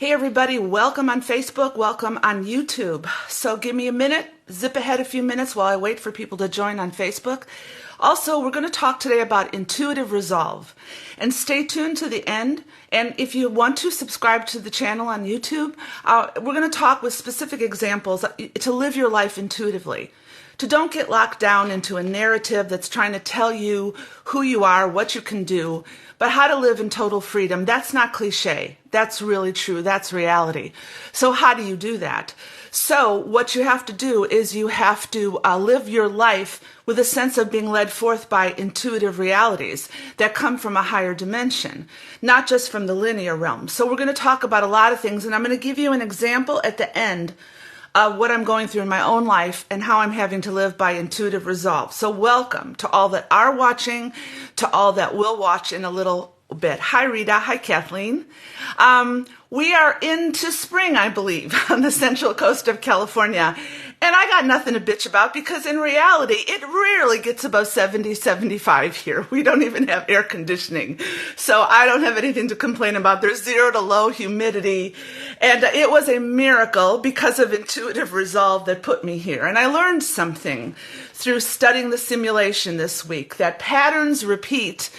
Hey everybody, welcome on Facebook, welcome on YouTube. So give me a minute, zip ahead a few minutes while I wait for people to join on Facebook. Also, we're going to talk today about intuitive resolve. And stay tuned to the end. And if you want to subscribe to the channel on YouTube, we're going to talk with specific examples to live your life intuitively. To don't get locked down into a narrative that's trying to tell you who you are, what you can do, but how to live in total freedom. That's not cliche. That's really true. That's reality. So how do you do that? So what you have to do is you have to live your life with a sense of being led forth by intuitive realities that come from a higher dimension, not just from the linear realm. So we're going to talk about a lot of things, and I'm going to give you an example at the end of what I'm going through in my own life and how I'm having to live by intuitive resolve. So welcome to all that are watching, to all that will watch in a little bit. Hi, Rita. Hi, Kathleen. We are into spring, I believe, on the central coast of California. And I got nothing to bitch about because in reality, it rarely gets above 70, 75 here. We don't even have air conditioning. So I don't have anything to complain about. There's zero to low humidity. And it was a miracle because of intuitive resolve that put me here. And I learned something through studying the simulation this week, that patterns repeat.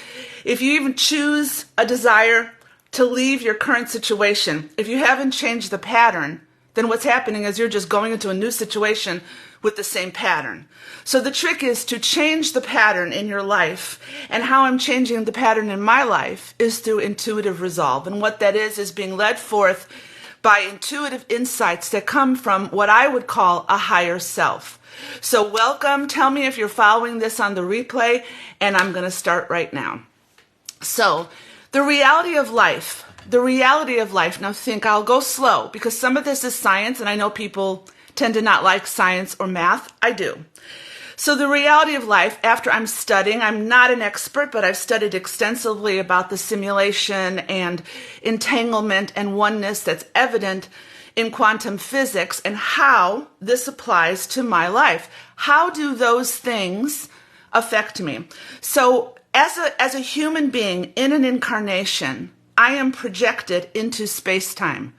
If you even choose a desire to leave your current situation, if you haven't changed the pattern, then what's happening is you're just going into a new situation with the same pattern. So the trick is to change the pattern in your life. And how I'm changing the pattern in my life is through intuitive resolve. And what that is being led forth by intuitive insights that come from what I would call a higher self. So welcome. Tell me if you're following this on the replay, and I'm going to start right now. So the reality of life, now think, I'll go slow because some of this is science and I know people tend to not like science or math. I do. So the reality of life, after I'm studying, I'm not an expert, but I've studied extensively about the simulation and entanglement and oneness that's evident in quantum physics and how this applies to my life. How do those things affect me? So as a human being in an incarnation, I am projected into space-time.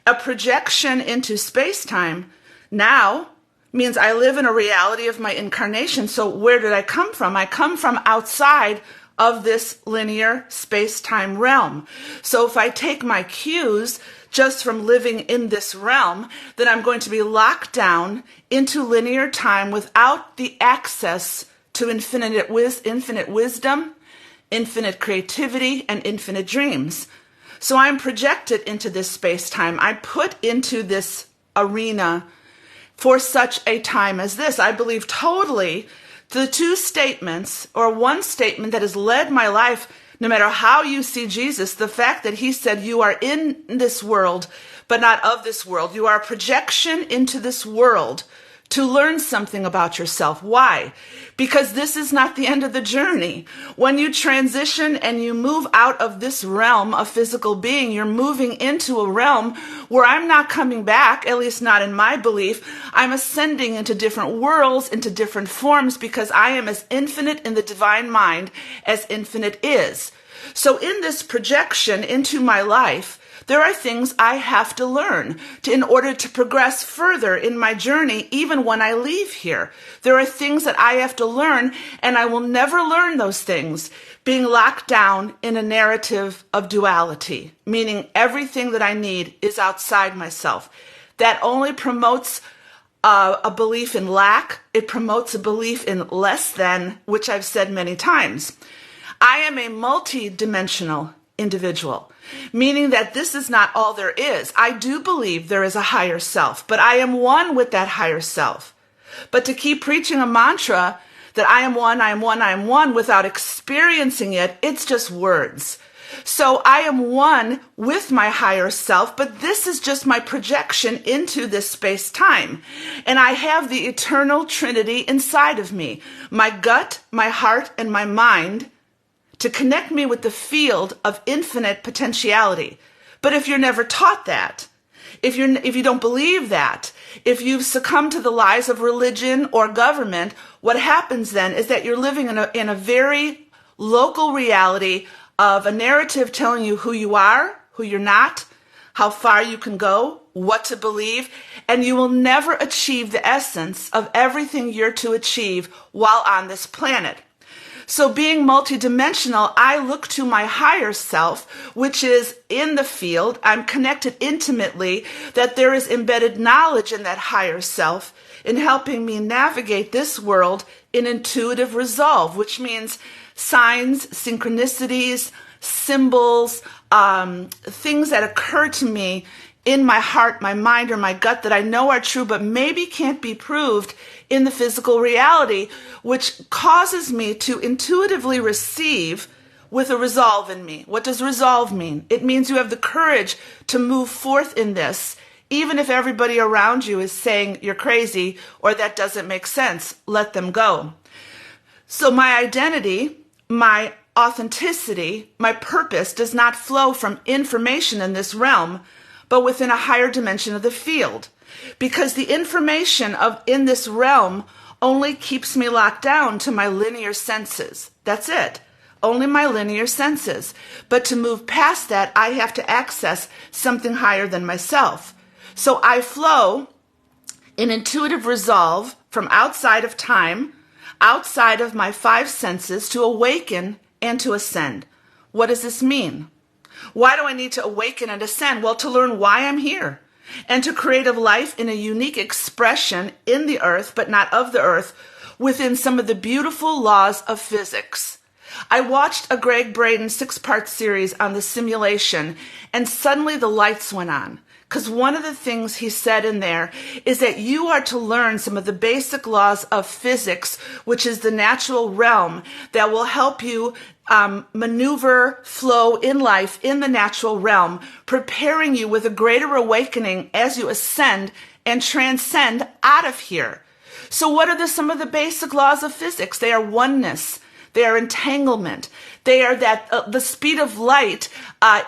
A projection into space-time now means I live in a reality of my incarnation. So where did I come from? I come from outside of this linear space-time realm. So if I take my cues just from living in this realm, then I'm going to be locked down into linear time without the access to infinite wisdom, infinite creativity, and infinite dreams. So I'm projected into this space-time. I put into this arena for such a time as this. I believe totally the two statements, or one statement that has led my life, no matter how you see Jesus, the fact that he said, you are in this world, but not of this world. You are a projection into this world to learn something about yourself. Why? Because this is not the end of the journey. When you transition and you move out of this realm of physical being, you're moving into a realm where I'm not coming back, at least not in my belief. I'm ascending into different worlds, into different forms, because I am as infinite in the divine mind as infinite is. So in this projection into my life, there are things I have to learn in order to progress further in my journey, even when I leave here. There are things that I have to learn, and I will never learn those things being locked down in a narrative of duality, meaning everything that I need is outside myself. That only promotes a belief in lack. It promotes a belief in less than, which I've said many times. I am a multi-dimensional individual, meaning that this is not all there is. I do believe there is a higher self, but I am one with that higher self. But to keep preaching a mantra that I am one, I am one, I am one without experiencing it, it's just words. So I am one with my higher self, but this is just my projection into this space-time. And I have the eternal Trinity inside of me, my gut, my heart, and my mind, to connect me with the field of infinite potentiality. But if you're never taught that, if you don't believe that, if you've succumbed to the lies of religion or government, what happens then is that you're living in a very local reality of a narrative telling you who you are, who you're not, how far you can go, what to believe, and you will never achieve the essence of everything you're to achieve while on this planet. So being multidimensional, I look to my higher self, which is in the field. I'm connected intimately, that there is embedded knowledge in that higher self in helping me navigate this world in intuitive resolve, which means signs, synchronicities, symbols, things that occur to me in my heart, my mind, or my gut that I know are true, but maybe can't be proved in the physical reality, which causes me to intuitively receive with a resolve in me. What does resolve mean? It means you have the courage to move forth in this, even if everybody around you is saying you're crazy or that doesn't make sense. Let them go. So my identity, my authenticity, my purpose does not flow from information in this realm, but within a higher dimension of the field. Because the information in this realm only keeps me locked down to my linear senses. That's it. Only my linear senses. But to move past that, I have to access something higher than myself. So I flow in intuitive resolve from outside of time, outside of my five senses, to awaken and to ascend. What does this mean? Why do I need to awaken and ascend? Well, to learn why I'm here and to create a life in a unique expression in the earth, but not of the earth, within some of the beautiful laws of physics. I watched a Gregg Braden 6-part series on the simulation, and suddenly the lights went on. Because one of the things he said in there is that you are to learn some of the basic laws of physics, which is the natural realm that will help you maneuver, flow in life in the natural realm, preparing you with a greater awakening as you ascend and transcend out of here. So what are some of the basic laws of physics? They are oneness. They are entanglement. They are that the speed of light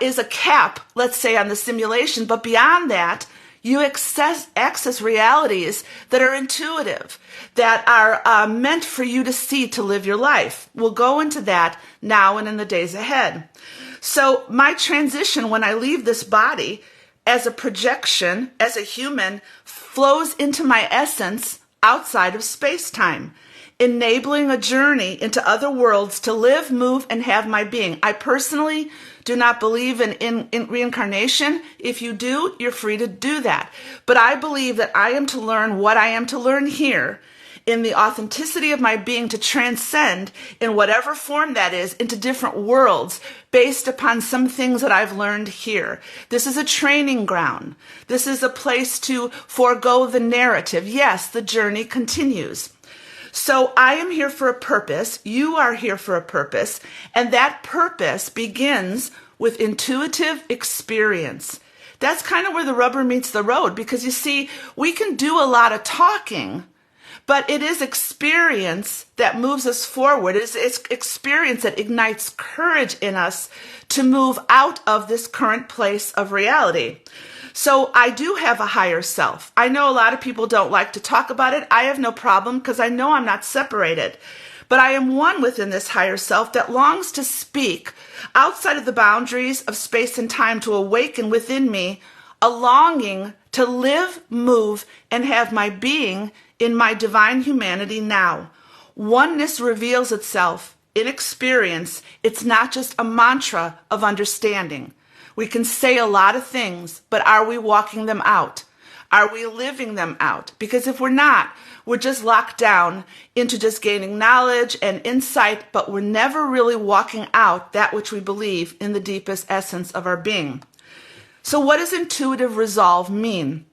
is a cap, let's say, on the simulation. But beyond that, you access realities that are intuitive, that are meant for you to see to live your life. We'll go into that now and in the days ahead. So my transition when I leave this body as a projection, as a human, flows into my essence outside of space-time, enabling a journey into other worlds to live, move, and have my being. I personally do not believe in reincarnation. If you do, you're free to do that. But I believe that I am to learn what I am to learn here in the authenticity of my being, to transcend in whatever form that is into different worlds based upon some things that I've learned here. This is a training ground. This is a place to forego the narrative. Yes, the journey continues. So I am here for a purpose. You are here for a purpose. And that purpose begins with intuitive experience. That's kind of where the rubber meets the road, because you see, we can do a lot of talking, but it is experience that moves us forward. It's experience that ignites courage in us to move out of this current place of reality. So I do have a higher self. I know a lot of people don't like to talk about it. I have no problem because I know I'm not separated. But I am one within this higher self that longs to speak outside of the boundaries of space and time, to awaken within me a longing to live, move, and have my being in my divine humanity now. Oneness reveals itself in experience. It's not just a mantra of understanding. We can say a lot of things, but are we walking them out? Are we living them out? Because if we're not, we're just locked down into just gaining knowledge and insight, but we're never really walking out that which we believe in the deepest essence of our being. So what does intuitive resolve mean?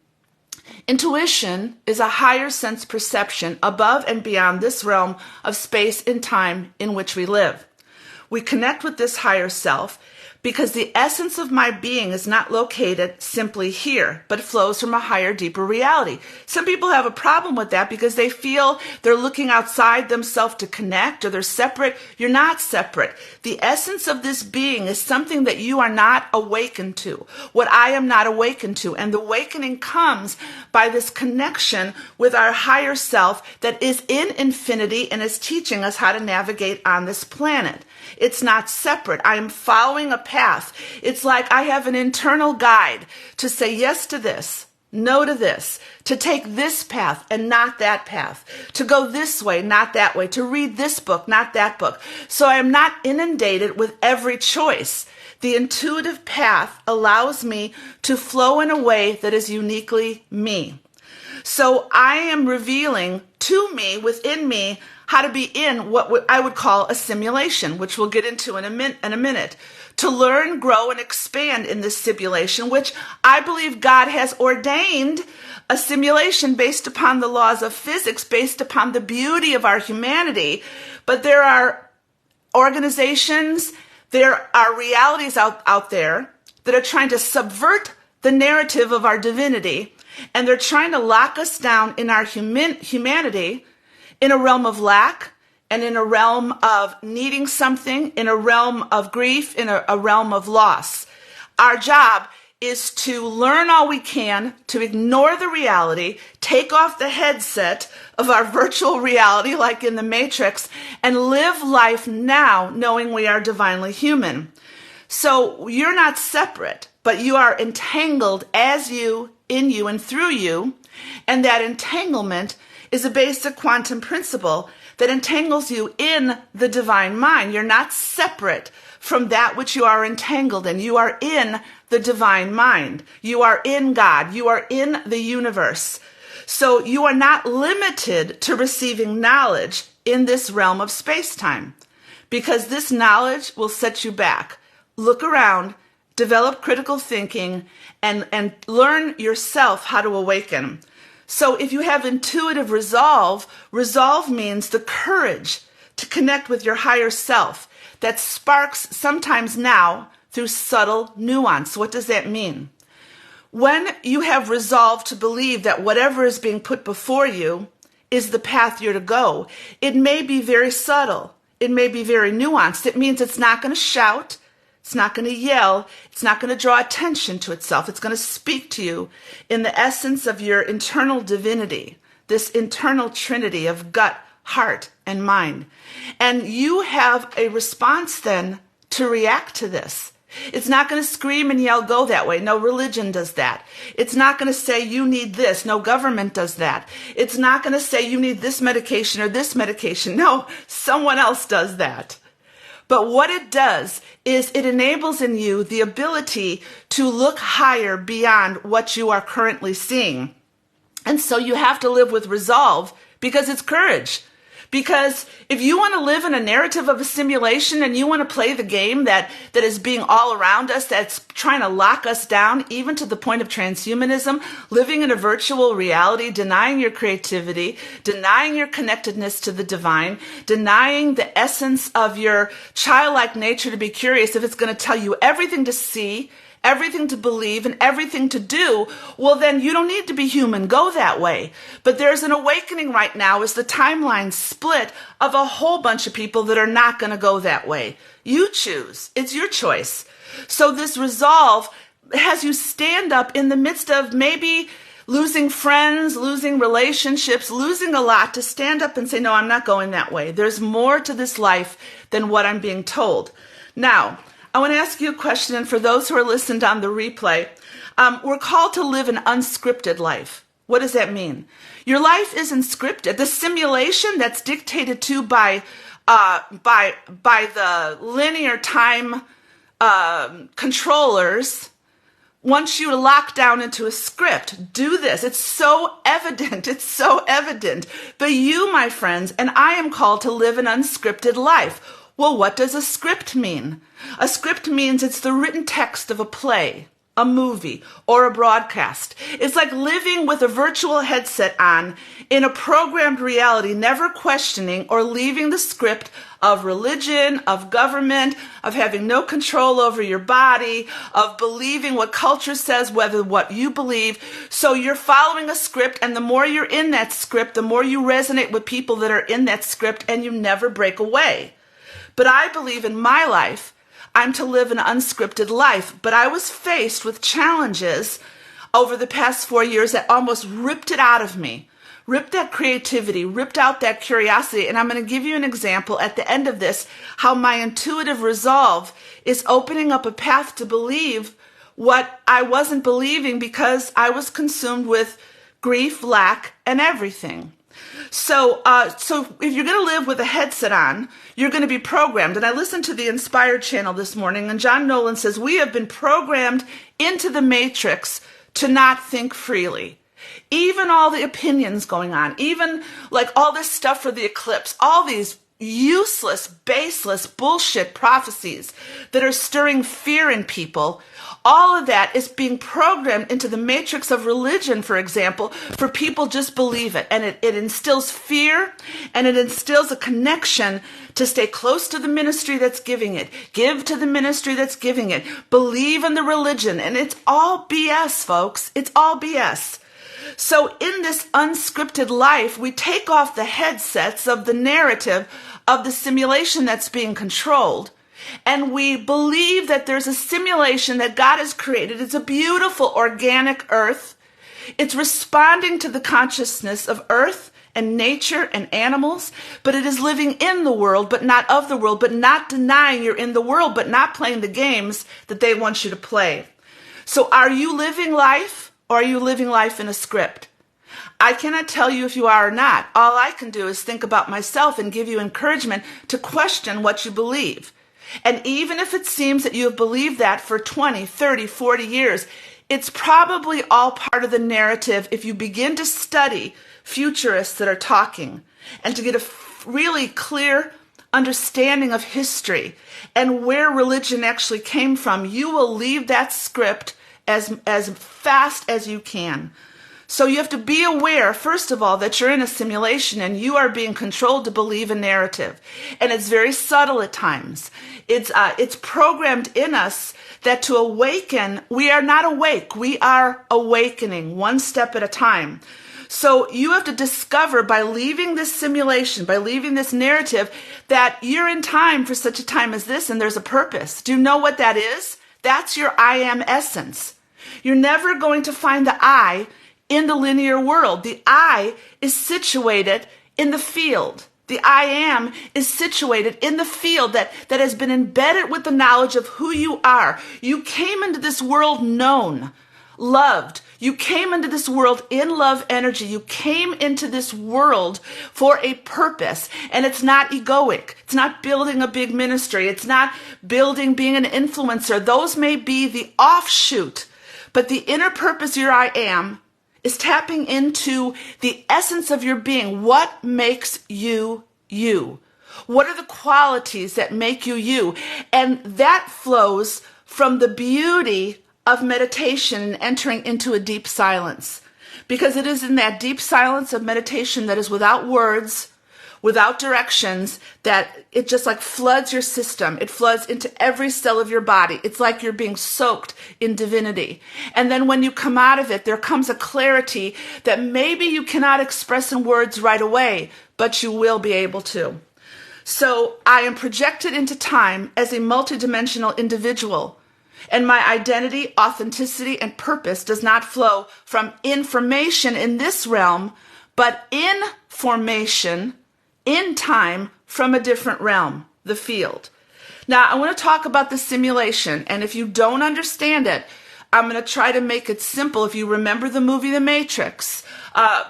Intuition is a higher sense perception above and beyond this realm of space and time in which we live. We connect with this higher self because the essence of my being is not located simply here, but flows from a higher, deeper reality. Some people have a problem with that because they feel they're looking outside themselves to connect, or they're separate. You're not separate. The essence of this being is something that you are not awakened to, what I am not awakened to. And the awakening comes by this connection with our higher self that is in infinity and is teaching us how to navigate on this planet. It's not separate. I am following a path path. It's like I have an internal guide to say yes to this, no to this, to take this path and not that path, to go this way, not that way, to read this book, not that book. So I am not inundated with every choice. The intuitive path allows me to flow in a way that is uniquely me. So I am revealing to me, within me, how to be in what I would call a simulation, which we'll get into in a minute, to learn, grow, and expand in this simulation, which I believe God has ordained a simulation based upon the laws of physics, based upon the beauty of our humanity. But there are organizations, there are realities out there that are trying to subvert the narrative of our divinity, and they're trying to lock us down in our humanity in a realm of lack and in a realm of needing something, in a realm of grief, in a realm of loss. Our job is to learn all we can, to ignore the reality, take off the headset of our virtual reality like in the Matrix, and live life now knowing we are divinely human. So you're not separate, but you are entangled as you, in you, and through you, and that entanglement is a basic quantum principle that entangles you in the divine mind. You're not separate from that which you are entangled in. You are in the divine mind. You are in God. You are in the universe. So you are not limited to receiving knowledge in this realm of space-time, because this knowledge will set you back. Look around, develop critical thinking, and learn yourself how to awaken. So if you have intuitive resolve, resolve means the courage to connect with your higher self that sparks sometimes now through subtle nuance. What does that mean? When you have resolved to believe that whatever is being put before you is the path you're to go, it may be very subtle. It may be very nuanced. It means it's not going to shout. It's not going to yell. It's not going to draw attention to itself. It's going to speak to you in the essence of your internal divinity, this internal trinity of gut, heart, and mind. And you have a response then to react to this. It's not going to scream and yell, go that way. No religion does that. It's not going to say you need this. No government does that. It's not going to say you need this medication or this medication. No, someone else does that. But what it does is it enables in you the ability to look higher beyond what you are currently seeing. And so you have to live with resolve, because it's courage. Because if you want to live in a narrative of a simulation and you want to play the game that is being all around us, that's trying to lock us down, even to the point of transhumanism, living in a virtual reality, denying your creativity, denying your connectedness to the divine, denying the essence of your childlike nature to be curious, if it's going to tell you everything to see, everything to believe, and everything to do, well, then you don't need to be human. Go that way. But there's an awakening right now as the timeline split of a whole bunch of people that are not going to go that way. You choose. It's your choice. So this resolve has you stand up in the midst of maybe losing friends, losing relationships, losing a lot, to stand up and say, no, I'm not going that way. There's more to this life than what I'm being told. Now, I want to ask you a question, and for those who are listened on the replay, we're called to live an unscripted life. What does that mean? Your life isn't scripted. The simulation that's dictated to by the linear time controllers wants you to lock down into a script. Do this. It's so evident. It's so evident. But you, my friends, and I am called to live an unscripted life. Well, what does a script mean? A script means it's the written text of a play, a movie, or a broadcast. It's like living with a virtual headset on in a programmed reality, never questioning or leaving the script of religion, of government, of having no control over your body, of believing what culture says, whether what you believe. So you're following a script, and the more you're in that script, the more you resonate with people that are in that script, and you never break away. But I believe in my life, I'm to live an unscripted life. But I was faced with challenges over the past 4 years that almost ripped it out of me. ripped that creativity, ripped out that curiosity. And I'm going to give you an example at the end of this, how my intuitive resolve is opening up a path to believe what I wasn't believing because I was consumed with grief, lack, and everything. So if you're going to live with a headset on, you're going to be programmed. And I listened to the Inspired channel this morning, and John Nolan says, we have been programmed into the matrix to not think freely. Even all the opinions going on, even like all this stuff for the eclipse, all these useless, baseless bullshit prophecies that are stirring fear in people, all of that is being programmed into the matrix of religion, for example, for people just believe it. And it instills fear, and it instills a connection to stay close to the ministry that's giving it, give to the ministry that's giving it, believe in the religion. And it's all BS, folks. It's all BS. So in this unscripted life, we take off the headsets of the narrative of the simulation that's being controlled, and we believe that there's a simulation that God has created. It's a beautiful organic earth. It's responding to the consciousness of earth and nature and animals, but it is living in the world, but not of the world, but not denying you're in the world, but not playing the games that they want you to play. So are you living life, or are you living life in a script? I cannot tell you if you are or not. All I can do is think about myself and give you encouragement to question what you believe. And even if it seems that you have believed that for 20, 30, 40 years, it's probably all part of the narrative if you begin to study futurists that are talking and to get a really clear understanding of history and where religion actually came from. You will leave that script as fast as you can. So you have to be aware, first of all, that you're in a simulation and you are being controlled to believe a narrative. And it's very subtle at times. It's programmed in us that to awaken, we are not awake. We are awakening one step at a time. So you have to discover by leaving this simulation, by leaving this narrative, that you're in time for such a time as this and there's a purpose. Do you know what that is? That's your I am essence. You're never going to find the I in the linear world. The I is situated in the field. The I am is situated in the field that has been embedded with the knowledge of who you are. You came into this world known, loved. You came into this world in love energy. You came into this world for a purpose, and it's not egoic. It's not building a big ministry. It's not being an influencer. Those may be the offshoot, but the inner purpose, your I am, is tapping into the essence of your being. What makes you you? What are the qualities that make you you? And that flows from the beauty of meditation and entering into a deep silence. Because it is in that deep silence of meditation that is without words, without directions, that it just like floods your system. It floods into every cell of your body. It's like you're being soaked in divinity. And then when you come out of it, there comes a clarity that maybe you cannot express in words right away, but you will be able to. So I am projected into time as a multidimensional individual. And my identity, authenticity, and purpose does not flow from information in this realm, but information in time from a different realm, the field. Now, I want to talk about the simulation, and if you don't understand it, I'm going to try to make it simple. If you remember the movie The Matrix,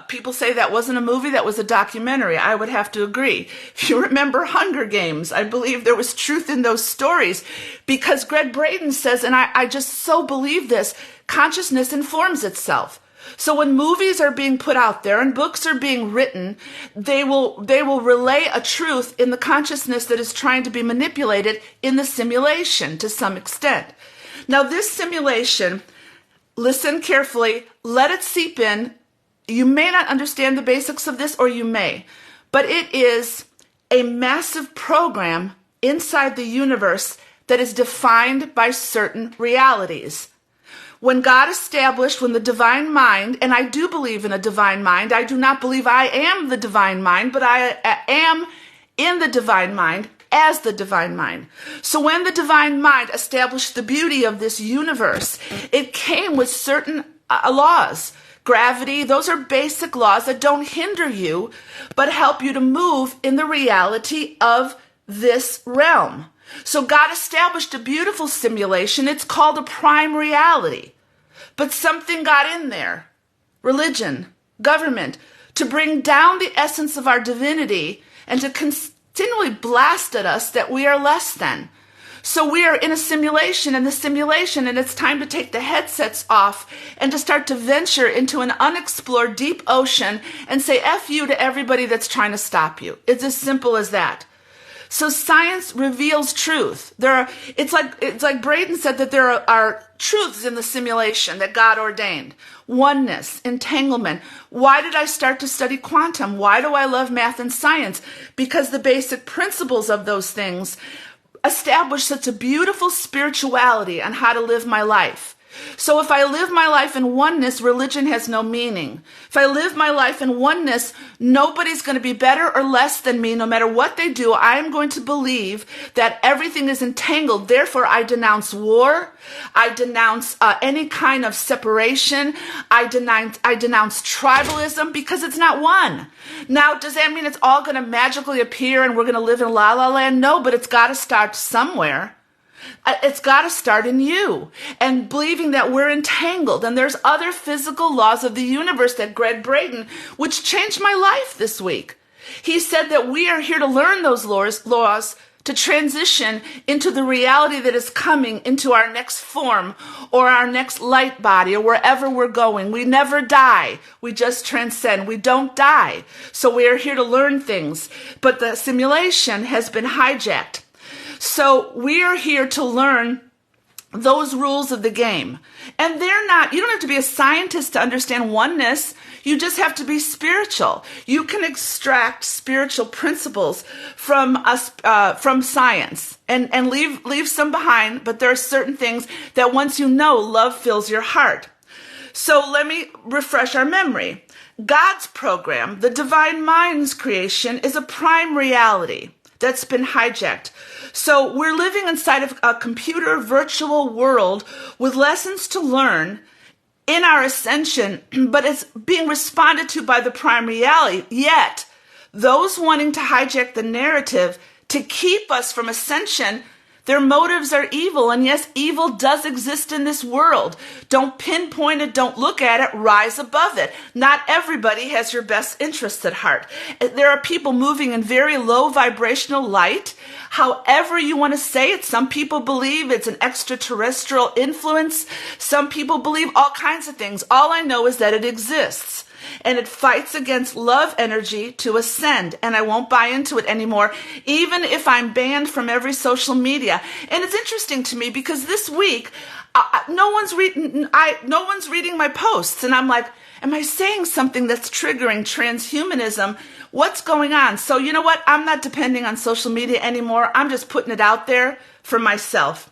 people say that wasn't a movie, that was a documentary. I would have to agree. If you remember Hunger Games, I believe there was truth in those stories, because Greg Braden says, and I just so believe this, consciousness informs itself. So when movies are being put out there and books are being written, they will relay a truth in the consciousness that is trying to be manipulated in the simulation to some extent. Now this simulation, listen carefully, let it seep in. You may not understand the basics of this, or you may, but it is a massive program inside the universe that is defined by certain realities. When God established, when the divine mind, and I do believe in a divine mind, I do not believe I am the divine mind, but I am in the divine mind as the divine mind. So when the divine mind established the beauty of this universe, it came with certain laws. gravity, those are basic laws that don't hinder you, but help you to move in the reality of this realm. So God established a beautiful simulation. It's called a prime reality. But something got in there, religion, government, to bring down the essence of our divinity and to continually blast at us that we are less than. So we are in a simulation, and it's time to take the headsets off and to start to venture into an unexplored deep ocean and say F you to everybody that's trying to stop you. It's as simple as that. So science reveals truth. It's like Braden said, that there are truths in the simulation that God ordained. Oneness, entanglement. Why did I start to study quantum? Why do I love math and science? Because the basic principles of those things establish such a beautiful spirituality on how to live my life. So if I live my life in oneness, religion has no meaning. If I live my life in oneness, nobody's going to be better or less than me. No matter what they do, I am going to believe that everything is entangled. Therefore, I denounce war. I denounce any kind of separation. I denounce tribalism, because it's not one. Now, does that mean it's all going to magically appear and we're going to live in La La Land? No, but it's got to start somewhere. It's got to start in you, and believing that we're entangled. And there's other physical laws of the universe that Greg Braden, which changed my life this week. He said that we are here to learn those laws to transition into the reality that is coming into our next form or our next light body or wherever we're going. We never die. We just transcend. We don't die. So we are here to learn things. But the simulation has been hijacked. So we are here to learn those rules of the game. And you don't have to be a scientist to understand oneness. You just have to be spiritual. You can extract spiritual principles from science and leave some behind. But there are certain things that once you know, love fills your heart. So let me refresh our memory. God's program, the divine mind's creation, is a prime reality that's been hijacked. So we're living inside of a computer virtual world with lessons to learn in our ascension, but it's being responded to by the prime reality. Yet, those wanting to hijack the narrative to keep us from ascension, their motives are evil. And yes, evil does exist in this world. Don't pinpoint it. Don't look at it. Rise above it. Not everybody has your best interests at heart. There are people moving in very low vibrational light. However you want to say it, some people believe it's an extraterrestrial influence. Some people believe all kinds of things. All I know is that it exists. And it fights against love energy to ascend. And I won't buy into it anymore, even if I'm banned from every social media. And it's interesting to me because this week, no one's reading my posts. And I'm like, am I saying something that's triggering transhumanism? What's going on? So you know what? I'm not depending on social media anymore. I'm just putting it out there for myself.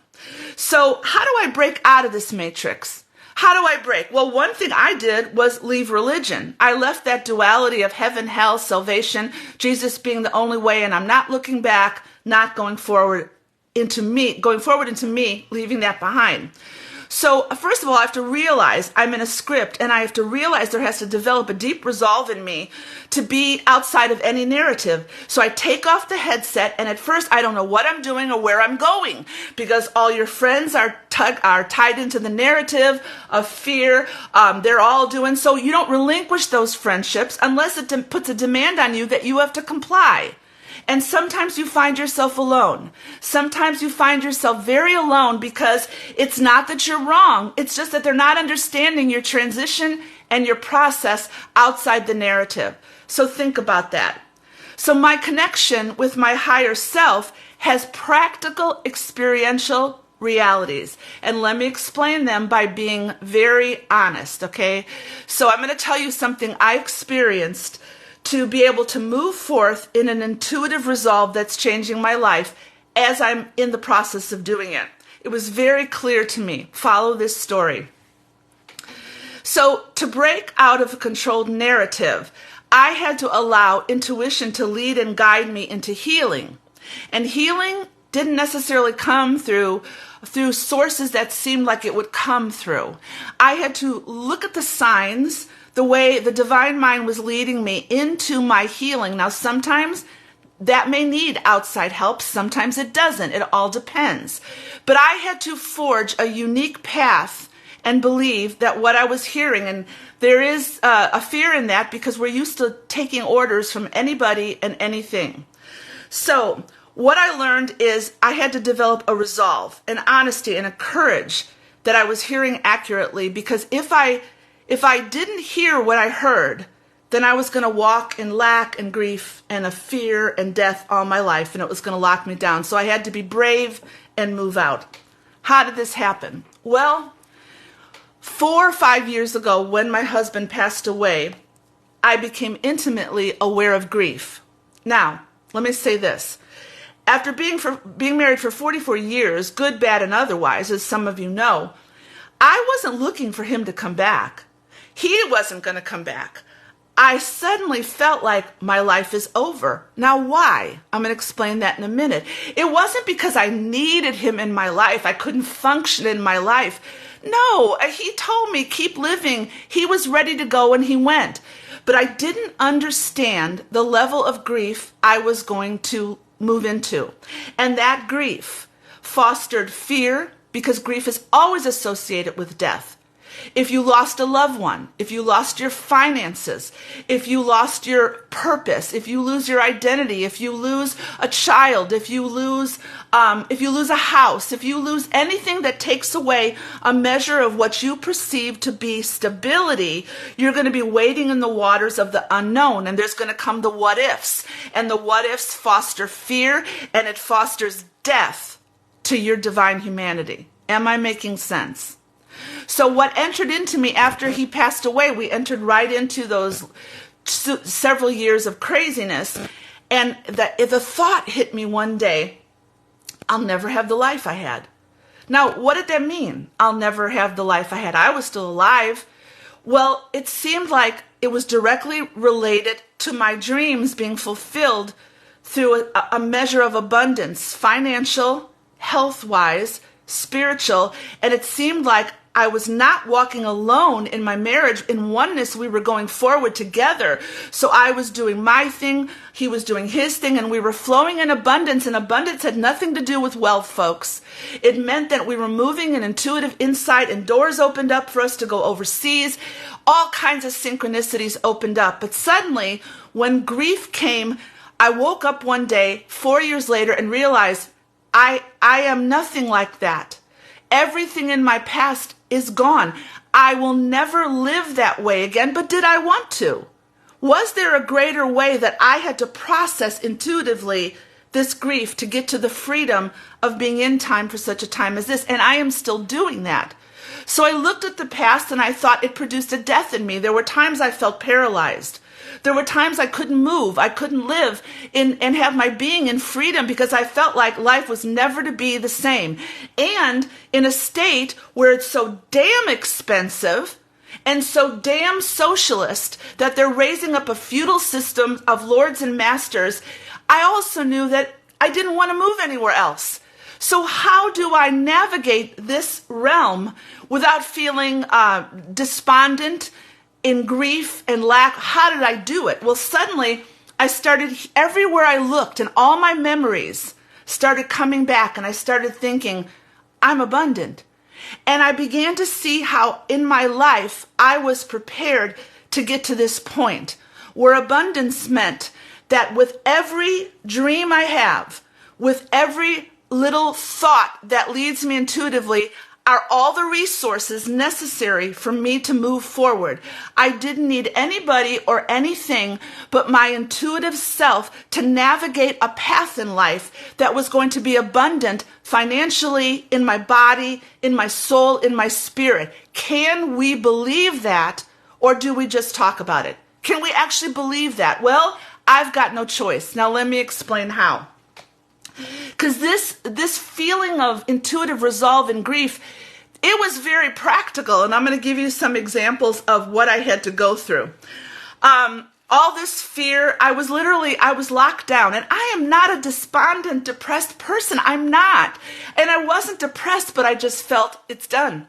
So how do I break out of this matrix? How do I break? Well, one thing I did was leave religion. I left that duality of heaven, hell, salvation, Jesus being the only way, and I'm not looking back, not going forward into me, leaving that behind. So first of all, I have to realize I'm in a script, and I have to realize there has to develop a deep resolve in me to be outside of any narrative. So I take off the headset, and at first I don't know what I'm doing or where I'm going, because all your friends are tied into the narrative of fear. They're all doing so. You don't relinquish those friendships unless it puts a demand on you that you have to comply. And sometimes you find yourself alone. Sometimes you find yourself very alone because it's not that you're wrong. It's just that they're not understanding your transition and your process outside the narrative. So think about that. So my connection with my higher self has practical experiential realities. And let me explain them by being very honest, okay? So I'm going to tell you something I experienced to be able to move forth in an intuitive resolve that's changing my life as I'm in the process of doing it. It was very clear to me. Follow this story. So to break out of a controlled narrative, I had to allow intuition to lead and guide me into healing. And healing didn't necessarily come through sources that seemed like it would come through. I had to look at the signs, the way the divine mind was leading me into my healing. Now, sometimes that may need outside help. Sometimes it doesn't. It all depends. But I had to forge a unique path and believe that what I was hearing, and there is a fear in that because we're used to taking orders from anybody and anything. So what I learned is I had to develop a resolve, an honesty, and a courage that I was hearing accurately, because if I didn't hear what I heard, then I was going to walk in lack and grief and a fear and death all my life, and it was going to lock me down. So I had to be brave and move out. How did this happen? Well, 4 or 5 years ago, when my husband passed away, I became intimately aware of grief. Now, let me say this. After being married for 44 years, good, bad, and otherwise, as some of you know, I wasn't looking for him to come back. He wasn't going to come back. I suddenly felt like my life is over. Now, why? I'm going to explain that in a minute. It wasn't because I needed him in my life. I couldn't function in my life. No, he told me, keep living. He was ready to go and he went. But I didn't understand the level of grief I was going to move into. And that grief fostered fear, because grief is always associated with death. If you lost a loved one, if you lost your finances, if you lost your purpose, if you lose your identity, if you lose a child, if you lose a house, if you lose anything that takes away a measure of what you perceive to be stability, you're going to be wading in the waters of the unknown, and there's going to come the what ifs, and the what ifs foster fear, and it fosters death to your divine humanity. Am I making sense? So what entered into me after he passed away, we entered right into those several years of craziness. And the thought hit me one day, I'll never have the life I had. Now, what did that mean? I'll never have the life I had. I was still alive. Well, it seemed like it was directly related to my dreams being fulfilled through a measure of abundance, financial, health-wise, spiritual, and it seemed like I was not walking alone in my marriage. In oneness, we were going forward together. So I was doing my thing, he was doing his thing, and we were flowing in abundance. And abundance had nothing to do with wealth, folks. It meant that we were moving in intuitive insight, and doors opened up for us to go overseas. All kinds of synchronicities opened up. But suddenly, when grief came, I woke up one day, 4 years later, and realized I am nothing like that. Everything in my past is gone. I will never live that way again, but did I want to? Was there a greater way that I had to process intuitively this grief to get to the freedom of being in time for such a time as this? And I am still doing that. So I looked at the past and I thought it produced a death in me. There were times I felt paralyzed. There were times I couldn't move. I couldn't live and have my being in freedom because I felt like life was never to be the same. And in a state where it's so damn expensive and so damn socialist that they're raising up a feudal system of lords and masters, I also knew that I didn't want to move anywhere else. So how do I navigate this realm without feeling despondent, in grief and lack? How did I do it? Well, suddenly I started, everywhere I looked and all my memories started coming back, and I started thinking, I'm abundant. And I began to see how in my life I was prepared to get to this point where abundance meant that with every dream I have, with every little thought that leads me intuitively, are all the resources necessary for me to move forward. I didn't need anybody or anything but my intuitive self to navigate a path in life that was going to be abundant financially, in my body, in my soul, in my spirit. Can we believe that, or do we just talk about it? Can we actually believe that? Well, I've got no choice. Now let me explain how. Because this feeling of intuitive resolve and grief, it was very practical, and I'm going to give you some examples of what I had to go through. All this fear, I was locked down, and I am not a despondent, depressed person. I'm not. And I wasn't depressed, but I just felt it's done.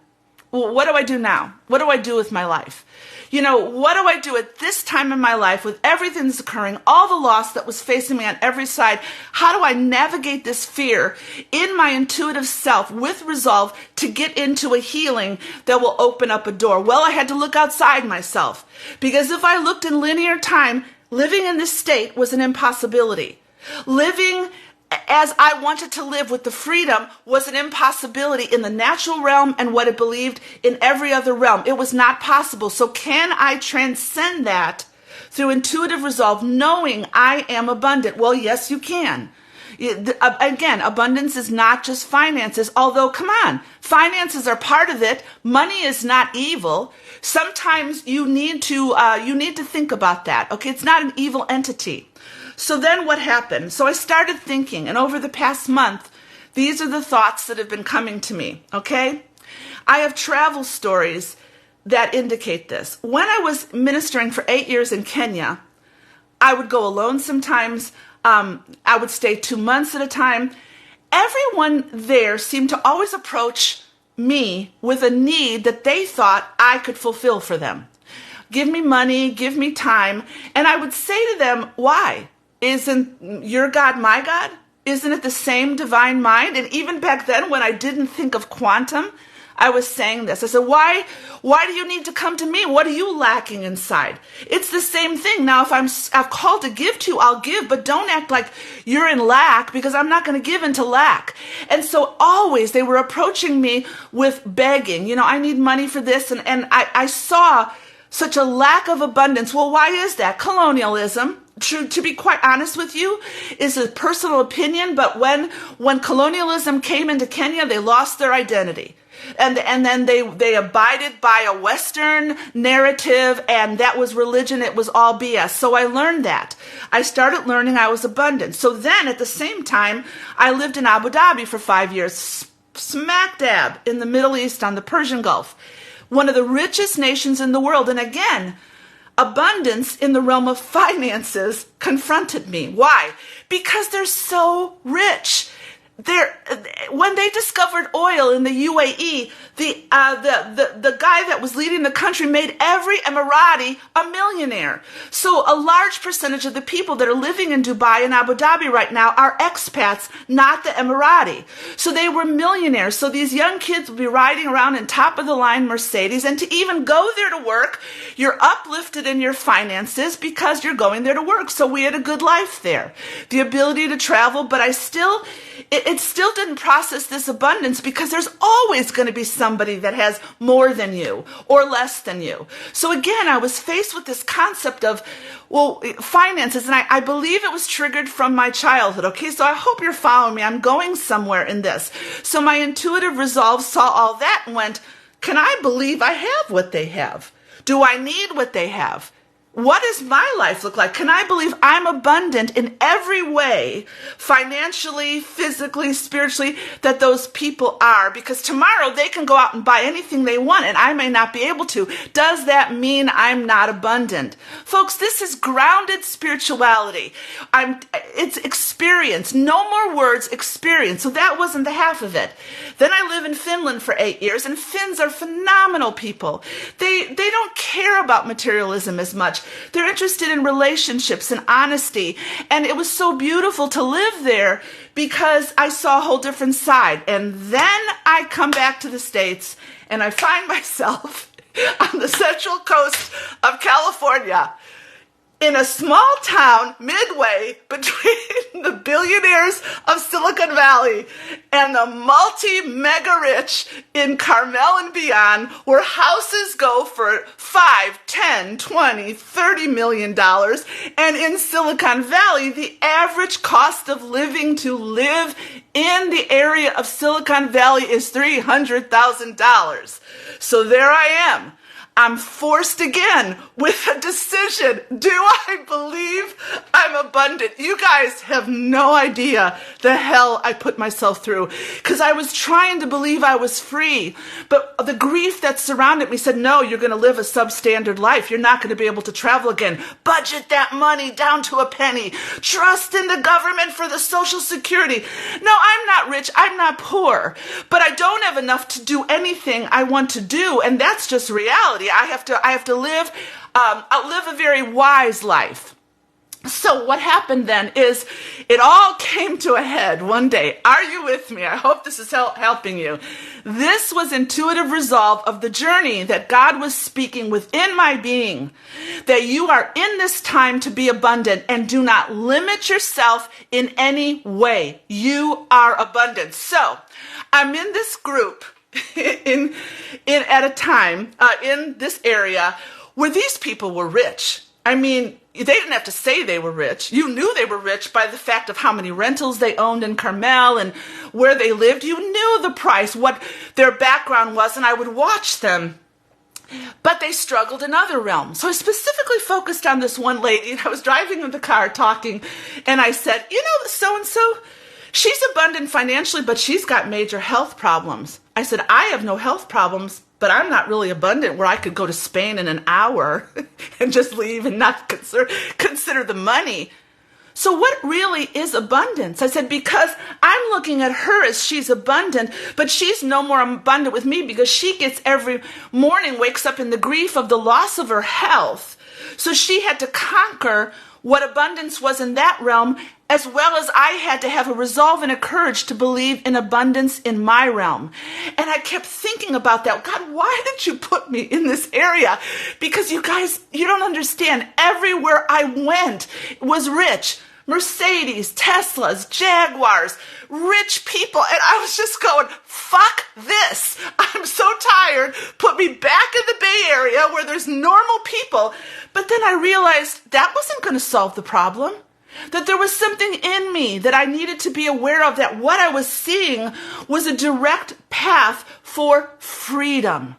Well, what do I do now? What do I do with my life? What do I do at this time in my life with everything that's occurring, all the loss that was facing me on every side? How do I navigate this fear in my intuitive self with resolve to get into a healing that will open up a door? Well, I had to look outside myself, because if I looked in linear time, living in this state was an impossibility. Living as I wanted to live with the freedom was an impossibility in the natural realm and what it believed in every other realm. It was not possible. So can I transcend that through intuitive resolve, knowing I am abundant? Well, yes, you can. Again, abundance is not just finances, although, come on, finances are part of it. Money is not evil. Sometimes you need to think about that. Okay, it's not an evil entity. So then what happened? So I started thinking, and over the past month, these are the thoughts that have been coming to me, okay? I have travel stories that indicate this. When I was ministering for 8 years in Kenya, I would go alone sometimes. I would stay 2 months at a time. Everyone there seemed to always approach me with a need that they thought I could fulfill for them. Give me money, give me time. And I would say to them, why? Isn't your God my God? Isn't it the same divine mind? And even back then, when I didn't think of quantum, I was saying this. I said, why do you need to come to me? What are you lacking inside? It's the same thing. Now, if I've called to give to you, I'll give, but don't act like you're in lack, because I'm not going to give into lack. And so always they were approaching me with begging. I need money for this. And I saw such a lack of abundance. Well, why is that? Colonialism. To be quite honest with you, is a personal opinion, but when colonialism came into Kenya, they lost their identity. And then they abided by a Western narrative, and that was religion. It was all BS. So I learned that. I started learning I was abundant. So then at the same time, I lived in Abu Dhabi for 5 years, smack dab in the Middle East on the Persian Gulf, one of the richest nations in the world. And again, abundance in the realm of finances confronted me. Why? Because they're so rich. When they discovered oil in the UAE, the guy that was leading the country made every Emirati a millionaire. So a large percentage of the people that are living in Dubai and Abu Dhabi right now are expats, not the Emirati. So they were millionaires. So these young kids will be riding around in top of the line Mercedes, and to even go there to work, you're uplifted in your finances because you're going there to work. So we had a good life there. The ability to travel, but it still didn't process this abundance, because there's always going to be somebody that has more than you or less than you. So again, I was faced with this concept of, finances, and I believe it was triggered from my childhood. Okay, so I hope you're following me. I'm going somewhere in this. So my intuitive resolve saw all that and went, can I believe I have what they have? Do I need what they have? What does my life look like? Can I believe I'm abundant in every way, financially, physically, spiritually, that those people are? Because tomorrow they can go out and buy anything they want, and I may not be able to. Does that mean I'm not abundant? Folks, this is grounded spirituality. It's experience. No more words, experience. So that wasn't the half of it. Then I live in Finland for 8 years, and Finns are phenomenal people. They don't care about materialism as much. They're interested in relationships and honesty. And it was so beautiful to live there because I saw a whole different side. And then I come back to the States and I find myself on the central coast of California, in a small town midway between the billionaires of Silicon Valley and the multi-mega rich in Carmel and beyond, where houses go for $5, $10, $20, $30 million. And in Silicon Valley, the average cost of living to live in the area of Silicon Valley is $300,000. So there I am. I'm forced again with a decision. Do I believe I'm abundant? You guys have no idea the hell I put myself through because I was trying to believe I was free. But the grief that surrounded me said, no, you're going to live a substandard life. You're not going to be able to travel again. Budget that money down to a penny. Trust in the government for the Social Security. No, I'm not rich. I'm not poor. But I don't have enough to do anything I want to do. And that's just reality. I have to live a very wise life. So what happened then is it all came to a head one day. Are you with me? I hope this is helping you. This was intuitive resolve of the journey that God was speaking within my being, that you are in this time to be abundant and do not limit yourself in any way. You are abundant. So I'm in this group in at a time in this area where these people were rich. I mean, they didn't have to say they were rich. You knew they were rich by the fact of how many rentals they owned in Carmel and where they lived. You knew the price, what their background was, and I would watch them. But they struggled in other realms. So I specifically focused on this one lady, and I was driving in the car talking, and I said, you know, so-and-so, she's abundant financially, but she's got major health problems. I said, I have no health problems, but I'm not really abundant where I could go to Spain in an hour and just leave and not consider the money. So what really is abundance? I said, because I'm looking at her as she's abundant, but she's no more abundant with me because she gets every morning, wakes up in the grief of the loss of her health. So she had to conquer what abundance was in that realm, as well as I had to have a resolve and a courage to believe in abundance in my realm. And I kept thinking about that. God, why did you put me in this area? Because you guys, you don't understand. Everywhere I went was rich. Mercedes, Teslas, Jaguars, rich people. And I was just going, fuck this. I'm so tired. Put me back in the Bay Area where there's normal people. But then I realized that wasn't going to solve the problem. That there was something in me that I needed to be aware of, that what I was seeing was a direct path for freedom.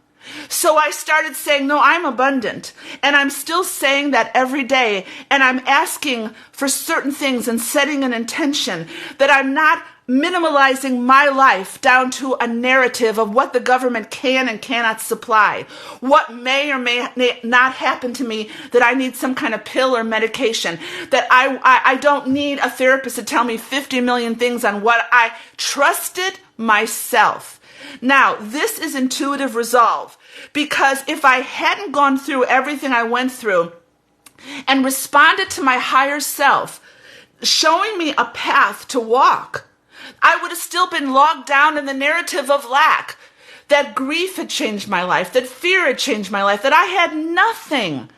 So I started saying, no, I'm abundant. And I'm still saying that every day. And I'm asking for certain things and setting an intention that I'm not minimalizing my life down to a narrative of what the government can and cannot supply, what may or may not happen to me, that I need some kind of pill or medication, that I don't need a therapist to tell me 50 million things on what I trusted myself. Now, this is intuitive resolve, because if I hadn't gone through everything I went through and responded to my higher self, showing me a path to walk, I would have still been logged down in the narrative of lack, that grief had changed my life, that fear had changed my life, that I had nothing.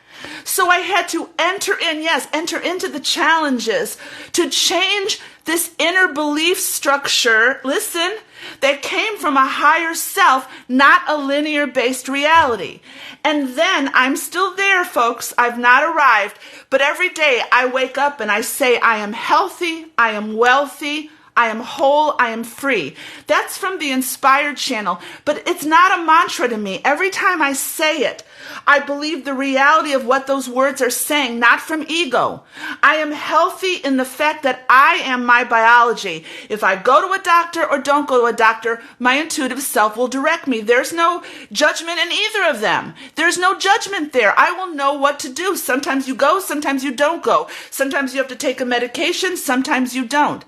So I had to enter into the challenges to change this inner belief structure, listen, that came from a higher self, not a linear-based reality. And then I'm still there, folks. I've not arrived. But every day I wake up and I say, I am healthy, I am wealthy, I am whole, I am free. That's from the Inspired channel, but it's not a mantra to me. Every time I say it, I believe the reality of what those words are saying, not from ego. I am healthy in the fact that I am my biology. If I go to a doctor or don't go to a doctor, my intuitive self will direct me. There's no judgment in either of them. There's no judgment there. I will know what to do. Sometimes you go, sometimes you don't go. Sometimes you have to take a medication, sometimes you don't.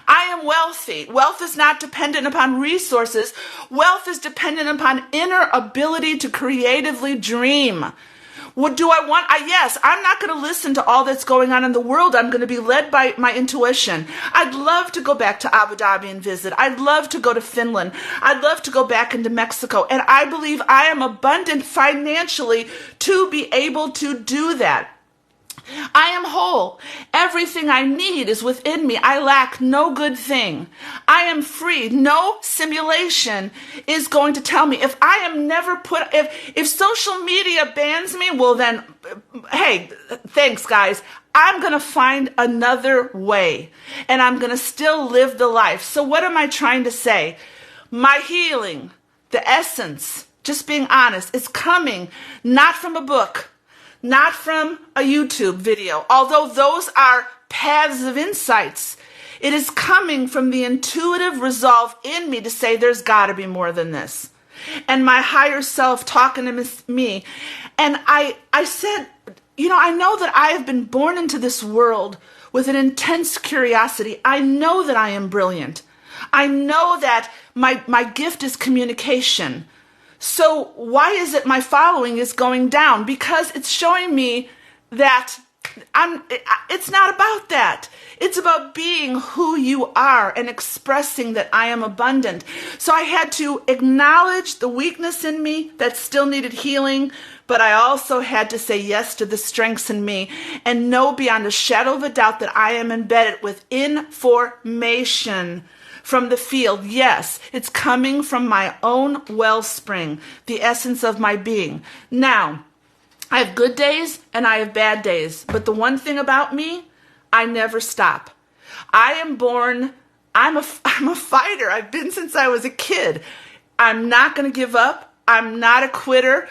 I am wealthy. Wealth is not dependent upon resources. Wealth is dependent upon inner ability to creatively dream. What do I want? Yes, I'm not going to listen to all that's going on in the world. I'm going to be led by my intuition. I'd love to go back to Abu Dhabi and visit. I'd love to go to Finland. I'd love to go back into Mexico. And I believe I am abundant financially to be able to do that. I am whole. Everything I need is within me. I lack no good thing. I am free. No simulation is going to tell me. If I am never put, if social media bans me, well then, hey, thanks guys. I'm going to find another way and I'm going to still live the life. So what am I trying to say? My healing, the essence, just being honest, is coming not from a book, not from a YouTube video, although those are paths of insights. It is coming from the intuitive resolve in me to say there's got to be more than this. And my higher self talking to me. And I said, I know that I have been born into this world with an intense curiosity. I know that I am brilliant. I know that my gift is communication. So why is it my following is going down? Because it's showing me that it's not about that. It's about being who you are and expressing that I am abundant. So I had to acknowledge the weakness in me that still needed healing, but I also had to say yes to the strengths in me and know beyond a shadow of a doubt that I am embedded with information from the field. Yes, it's coming from my own wellspring, the essence of my being. Now, I have good days and I have bad days, but the one thing about me, I never stop. I am born, I'm a fighter. I've been since I was a kid. I'm not going to give up. I'm not a quitter,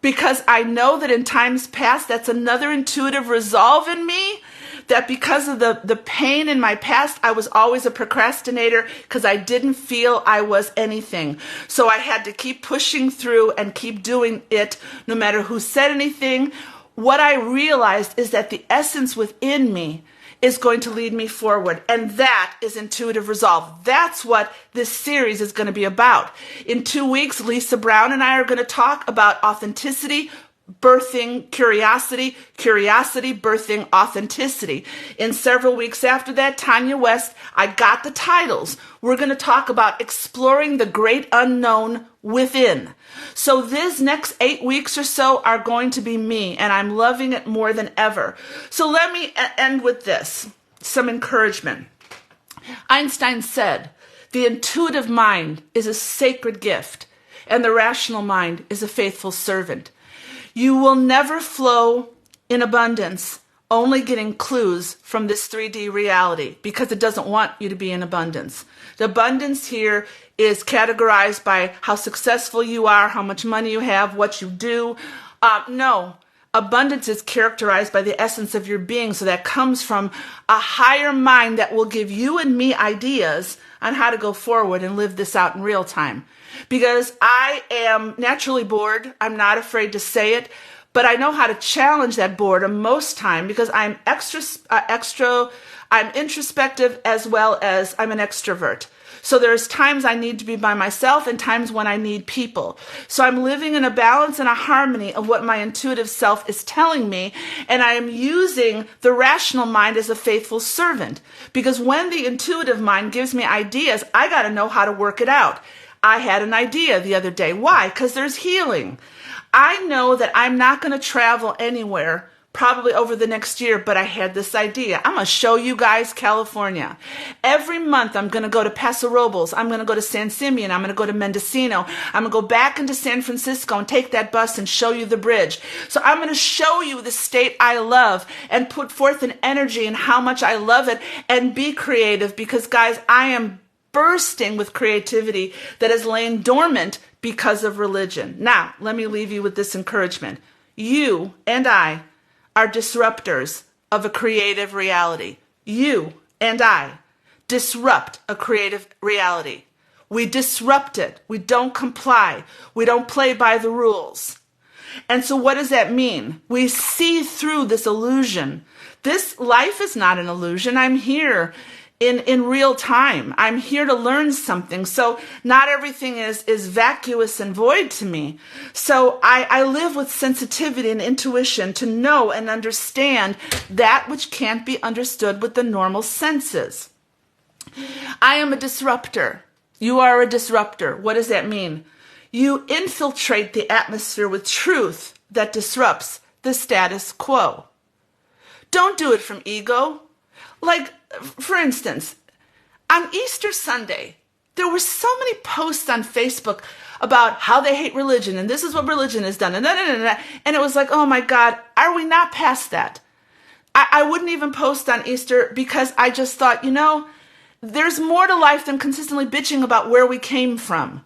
because I know that in times past, that's another intuitive resolve in me, that because of the pain in my past, I was always a procrastinator because I didn't feel I was anything. So I had to keep pushing through and keep doing it no matter who said anything. What I realized is that the essence within me is going to lead me forward. And that is intuitive resolve. That's what this series is going to be about. In 2 weeks, Lisa Brown and I are going to talk about authenticity, birthing curiosity, curiosity birthing authenticity. In several weeks after that, Tanya West, I got the titles. We're going to talk about exploring the great unknown within. So this next 8 weeks or so are going to be me, and I'm loving it more than ever. So let me end with this, some encouragement. Einstein said, the intuitive mind is a sacred gift, and the rational mind is a faithful servant. You will never flow in abundance only getting clues from this 3D reality, because it doesn't want you to be in abundance. The abundance here is categorized by how successful you are, how much money you have, what you do. No, abundance is characterized by the essence of your being. So that comes from a higher mind that will give you and me ideas on how to go forward and live this out in real time. Because I am naturally bored. I'm not afraid to say it, but I know how to challenge that boredom most time because I'm I'm introspective as well as I'm an extrovert. So there's times I need to be by myself and times when I need people. So I'm living in a balance and a harmony of what my intuitive self is telling me, and I am using the rational mind as a faithful servant. Because when the intuitive mind gives me ideas, I got to know how to work it out. I had an idea the other day. Why? Because there's healing. I know that I'm not going to travel anywhere probably over the next year, but I had this idea. I'm going to show you guys California. Every month I'm going to go to Paso Robles. I'm going to go to San Simeon. I'm going to go to Mendocino. I'm going to go back into San Francisco and take that bus and show you the bridge. So I'm going to show you the state I love and put forth an energy and how much I love it and be creative, because guys, I am bursting with creativity that has lain dormant because of religion. Now, let me leave you with this encouragement. You and I are disruptors of a creative reality. You and I disrupt a creative reality. We disrupt it. We don't comply. We don't play by the rules. And so what does that mean? We see through this illusion. This life is not an illusion. I'm here in real time. I'm here to learn something. So not everything is vacuous and void to me. So I live with sensitivity and intuition to know and understand that which can't be understood with the normal senses. I am a disruptor. You are a disruptor. What does that mean? You infiltrate the atmosphere with truth that disrupts the status quo. Don't do it from ego. Like, for instance, on Easter Sunday, there were so many posts on Facebook about how they hate religion and this is what religion has done. And it was like, oh my God, are we not past that? I wouldn't even post on Easter because I just thought, there's more to life than consistently bitching about where we came from.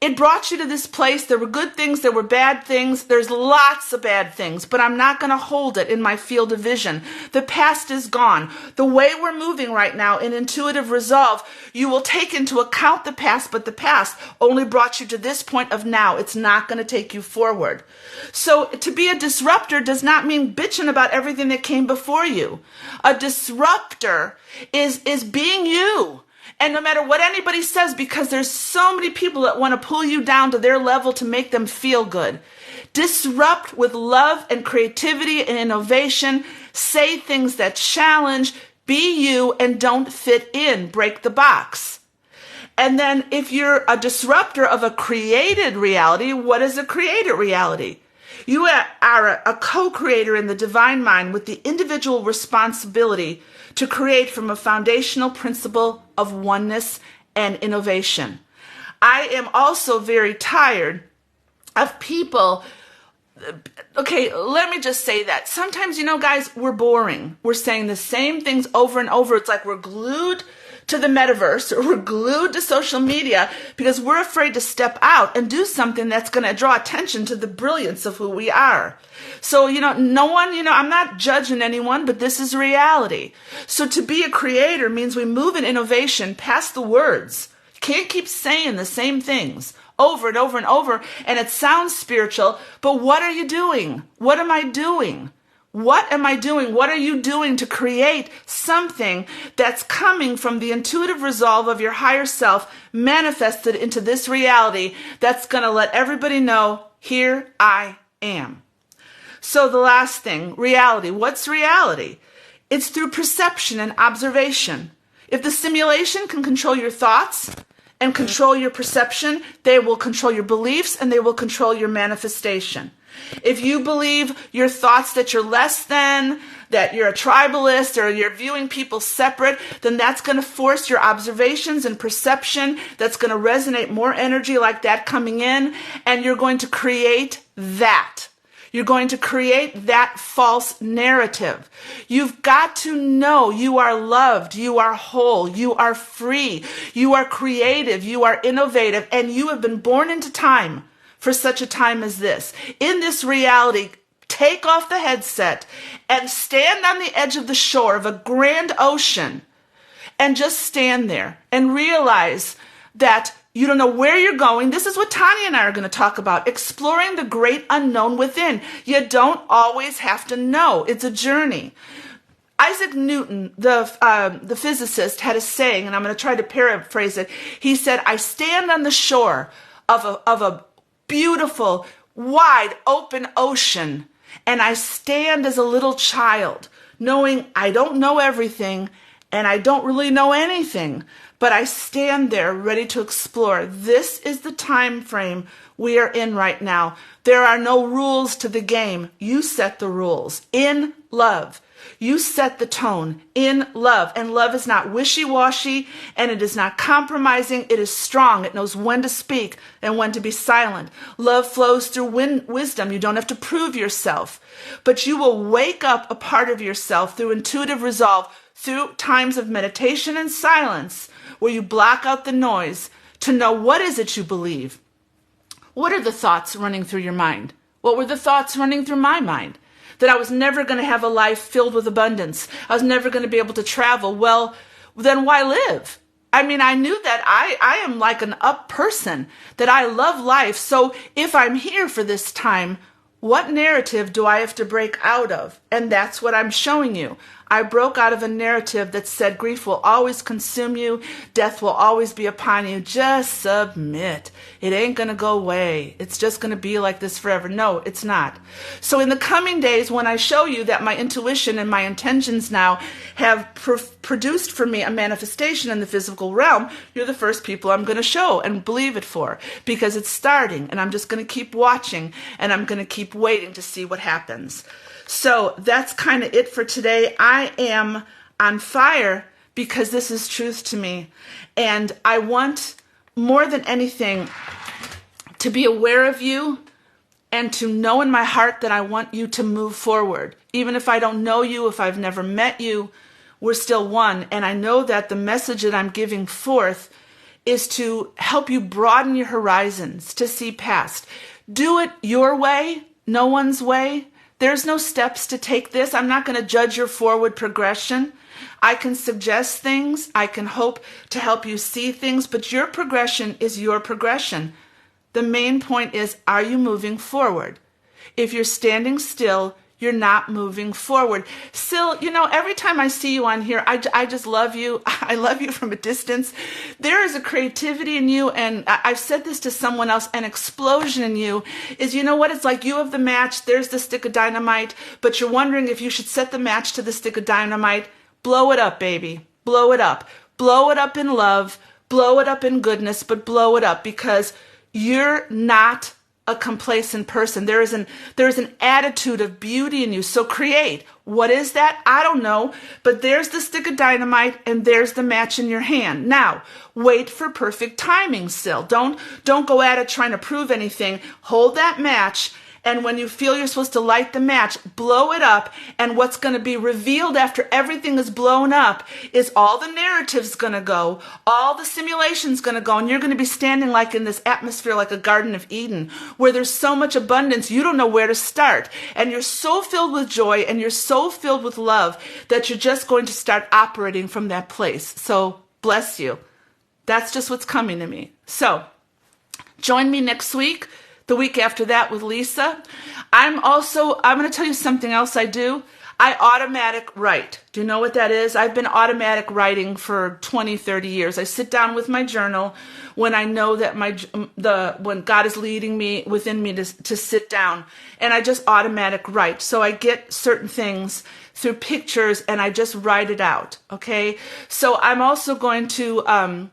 It brought you to this place. There were good things, there were bad things. There's lots of bad things, but I'm not going to hold it in my field of vision. The past is gone. The way we're moving right now in intuitive resolve, you will take into account the past, but the past only brought you to this point of now. It's not going to take you forward. So to be a disruptor does not mean bitching about everything that came before you. A disruptor is being you. And no matter what anybody says, because there's so many people that want to pull you down to their level to make them feel good. Disrupt with love and creativity and innovation. Say things that challenge. Be you and don't fit in. Break the box. And then if you're a disruptor of a created reality, what is a created reality? You are a co-creator in the divine mind with the individual responsibility to create from a foundational principle of oneness and innovation. I am also very tired of people. Okay, let me just say that. Sometimes, guys, we're boring. We're saying the same things over and over. It's like we're glued to the metaverse, or we're glued to social media because we're afraid to step out and do something that's going to draw attention to the brilliance of who we are. So, no one, I'm not judging anyone, but this is reality. So to be a creator means we move in innovation past the words. You can't keep saying the same things over and over and over, and it sounds spiritual, but what are you doing? What am I doing? What am I doing? What are you doing to create something that's coming from the intuitive resolve of your higher self manifested into this reality that's going to let everybody know, here I am. So the last thing, reality. What's reality? It's through perception and observation. If the simulation can control your thoughts and control your perception, they will control your beliefs and they will control your manifestation. If you believe your thoughts that you're less than, that you're a tribalist, or you're viewing people separate, then that's going to force your observations and perception. That's going to resonate more energy like that coming in, and you're going to create that. You're going to create that false narrative. You've got to know you are loved, you are whole, you are free, you are creative, you are innovative, and you have been born into time for such a time as this. In this reality, take off the headset and stand on the edge of the shore of a grand ocean and just stand there and realize that you don't know where you're going. This is what Tanya and I are going to talk about, exploring the great unknown within. You don't always have to know. It's a journey. Isaac Newton, the physicist, had a saying, and I'm going to try to paraphrase it. He said, I stand on the shore of a beautiful, wide, open ocean, and I stand as a little child, knowing I don't know everything, and I don't really know anything, but I stand there ready to explore. This is the time frame we are in right now. There are no rules to the game. You set the rules in love. You set the tone in love, and love is not wishy-washy, and it is not compromising. It is strong. It knows when to speak and when to be silent. Love flows through wisdom. You don't have to prove yourself, but you will wake up a part of yourself through intuitive resolve, through times of meditation and silence, where you block out the noise to know what is it you believe. What are the thoughts running through your mind? What were the thoughts running through my mind? That I was never going to have a life filled with abundance. I was never going to be able to travel. Well, then why live? I mean, I knew that I am like an up person, that I love life. So if I'm here for this time, what narrative do I have to break out of? And that's what I'm showing you. I broke out of a narrative that said grief will always consume you, death will always be upon you. Just submit. It ain't going to go away. It's just going to be like this forever. No, it's not. So in the coming days, when I show you that my intuition and my intentions now have produced for me a manifestation in the physical realm, you're the first people I'm going to show and believe it for, because it's starting, and I'm just going to keep watching, and I'm going to keep waiting to see what happens. So that's kind of it for today. I am on fire because this is truth to me. And I want more than anything to be aware of you and to know in my heart that I want you to move forward. Even if I don't know you, if I've never met you, we're still one. And I know that the message that I'm giving forth is to help you broaden your horizons, to see past. Do it your way, no one's way. There's no steps to take this. I'm not going to judge your forward progression. I can suggest things. I can hope to help you see things, but your progression is your progression. The main point is, are you moving forward? If you're standing still, you're not moving forward. Still, every time I see you on here, I just love you. I love you from a distance. There is a creativity in you, and I've said this to someone else, an explosion in you is, you know what, it's like you have the match, there's the stick of dynamite, but you're wondering if you should set the match to the stick of dynamite. Blow it up, baby. Blow it up. Blow it up in love. Blow it up in goodness, but blow it up, because you're not a complacent person. There is an attitude of beauty in you. So create. What is that? I don't know. But there's the stick of dynamite and there's the match in your hand. Now, wait for perfect timing still. Don't go at it trying to prove anything. Hold that match. And when you feel you're supposed to light the match, blow it up. And what's going to be revealed after everything is blown up is all the narrative's going to go, all the simulation's going to go, and you're going to be standing like in this atmosphere like a Garden of Eden, where there's so much abundance, you don't know where to start. And you're so filled with joy and you're so filled with love that you're just going to start operating from that place. So bless you. That's just what's coming to me. So join me next week. The week after that with Lisa. I'm going to tell you something else I do. I automatic write. Do you know what that is? I've been automatic writing for 20, 30 years. I sit down with my journal when I know that when God is leading me within me to sit down, and I just automatic write. So I get certain things through pictures and I just write it out. Okay. So I'm also going to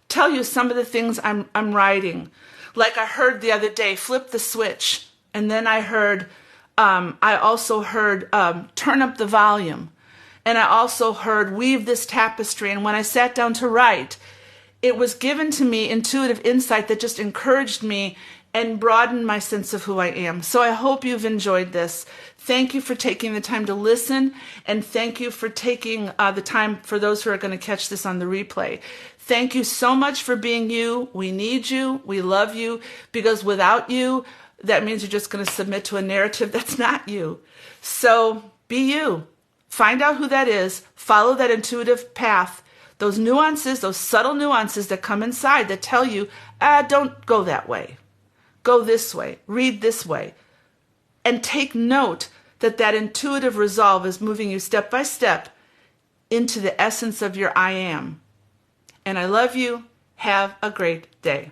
tell you some of the things I'm writing. Like I heard the other day, flip the switch. And then I also heard, turn up the volume. And I also heard, weave this tapestry. And when I sat down to write, it was given to me intuitive insight that just encouraged me and broadened my sense of who I am. So I hope you've enjoyed this. Thank you for taking the time to listen. And thank you for taking the time for those who are going to catch this on the replay. Thank you so much for being you. We need you. We love you. Because without you, that means you're just going to submit to a narrative that's not you. So be you. Find out who that is. Follow that intuitive path. Those nuances, those subtle nuances that come inside that tell you, don't go that way. Go this way. Read this way. And take note that intuitive resolve is moving you step by step into the essence of your I am. And I love you. Have a great day.